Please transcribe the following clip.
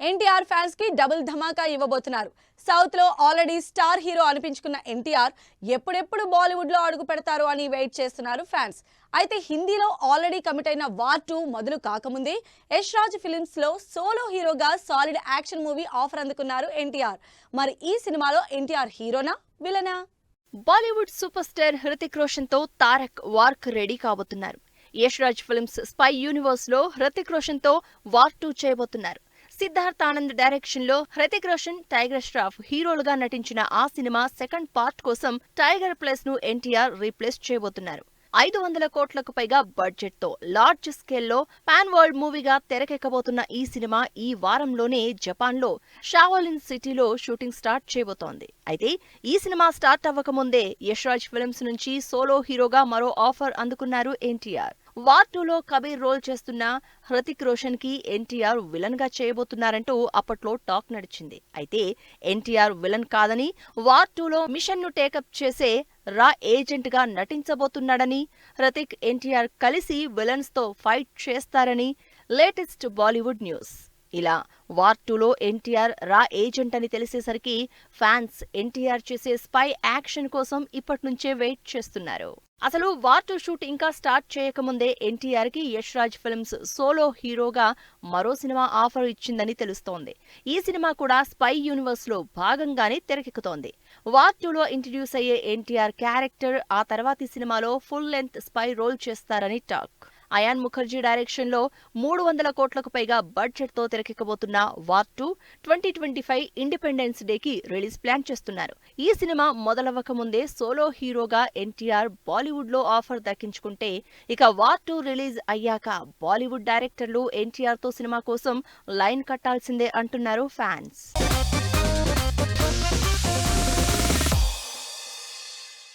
NTR fans కి double ధమాకా ఇవ్వబోతున్నారు. South లో ఆల్రెడీ స్టార్ హీరో అనిపించుకున్న ఎన్టీఆర్ ఎప్పుడెప్పుడు బాలీవుడ్ లో అడుగు పెడతారు అని వెయిట్ చేస్తున్నారు ఫ్యాన్స్. అయితే హిందీలో ఆల్రెడీ కమిట్ అయిన వార్ 2 మొదలు కాకముందే యష్ రాజ్ ఫిల్మ్స్ లో సోలో హీరోగా సాలిడ్ యాక్షన్ మూవీ ఆఫర్ అందుకున్నారు ఎన్టీఆర్. మరి ఈ సినిమాలో ఎన్టీఆర్ హీరోనా విలనా? బాలీవుడ్ సూపర్ స్టార్ హృతిక్ రోషన్ తో తారక్ వార్ కు రెడీ కాబోతున్నారు. Yash Raj films spy universe లో హృతిక్ రోషన్ తో వార్ 2 చేయబోతున్నారు. సిద్ధార్థ్ ఆనంద్ డైరెక్షన్ లో హృతిక్ రోషన్, టైగర్ ష్రాఫ్ హీరోలుగా నటించిన ఆ సినిమా సెకండ్ పార్ట్ కోసం టైగర్ ప్లస్ ను ఎన్టీఆర్ రీప్లేస్ చేయబోతున్నారు. 500 కోట్లకు పైగా బడ్జెట్ తో లార్జ్ స్కేల్లో పాన్ వరల్డ్ మూవీగా తెరకెక్కబోతున్న ఈ సినిమా ఈ వారంలోనే జపాన్ లో షావోలిన్ సిటీలో షూటింగ్ స్టార్ట్ చేయబోతోంది. అయితే ఈ సినిమా స్టార్ట్ అవ్వకముందే యష్ రాజ్ ఫిల్మ్స్ నుంచి సోలో హీరోగా మరో ఆఫర్ అందుకున్నారు ఎన్టీఆర్. వార్ 2లో కబీర్ రోల్ చేస్తున్న హృతిక్ రోషన్ కి ఎన్టీఆర్ విలన్ గా చేయబోతున్నారంటూ అప్పట్లో టాక్ నడిచింది. అయితే ఎన్టీఆర్ విలన్ కాదని వార్ 2లో మిషన్ ను టేకప్ చేసే రా ఏజెంట్ గా నటించబోతున్నాడని, హృతిక్ ఎన్టీఆర్ కలిసి విలన్స్ తో ఫైట్ చేస్తారని లేటెస్ట్ బాలీవుడ్ న్యూస్. ఇలా వార్ 2లో ఎన్టీఆర్ రా ఏజెంట్ అని తెలిసేసరికి ఫ్యాన్స్ ఎన్టీఆర్ చేసే స్పై యాక్షన్ కోసం ఇప్పట్నుంచే వెయిట్ చేస్తున్నారు. అసలు వార్ 2 షూట్ ఇంకా స్టార్ట్ చేయకముందే ఎన్టీఆర్ కి యష్ రాజ్ ఫిల్మ్స్ సోలో హీరోగా మరో సినిమా ఆఫర్ ఇచ్చిందని తెలుస్తోంది. ఈ సినిమా కూడా స్పై యూనివర్స్ లో భాగంగానే తెరకెక్కుతోంది. వార్ 2లో ఇంట్రడ్యూస్ అయ్యే ఎన్టీఆర్ క్యారెక్టర్ ఆ తర్వాతి సినిమాలో ఫుల్ లెంత్ స్పై రోల్ చేస్తారని టాక్. అయాన్ ముఖర్జీ డైరెక్షన్ లో 300 కోట్లకు పైగా బడ్జెట్ తో తెరకెక్కబోతున్న వార్ 2 2025 ఇండిపెండెన్స్ డేకి రిలీజ్ ప్లాన్ చేస్తున్నారు. ఈ సినిమా మొదలవ్వక ముందే సోలో హీరోగా ఎన్టీఆర్ బాలీవుడ్ లో ఆఫర్ దక్కించుకుంటే, ఇక వార్ 2 రిలీజ్ అయ్యాక బాలీవుడ్ డైరెక్టర్లు ఎన్టీఆర్ తో సినిమా కోసం లైన్ కట్టాల్సిందే అంటున్నారు ఫ్యాన్స్.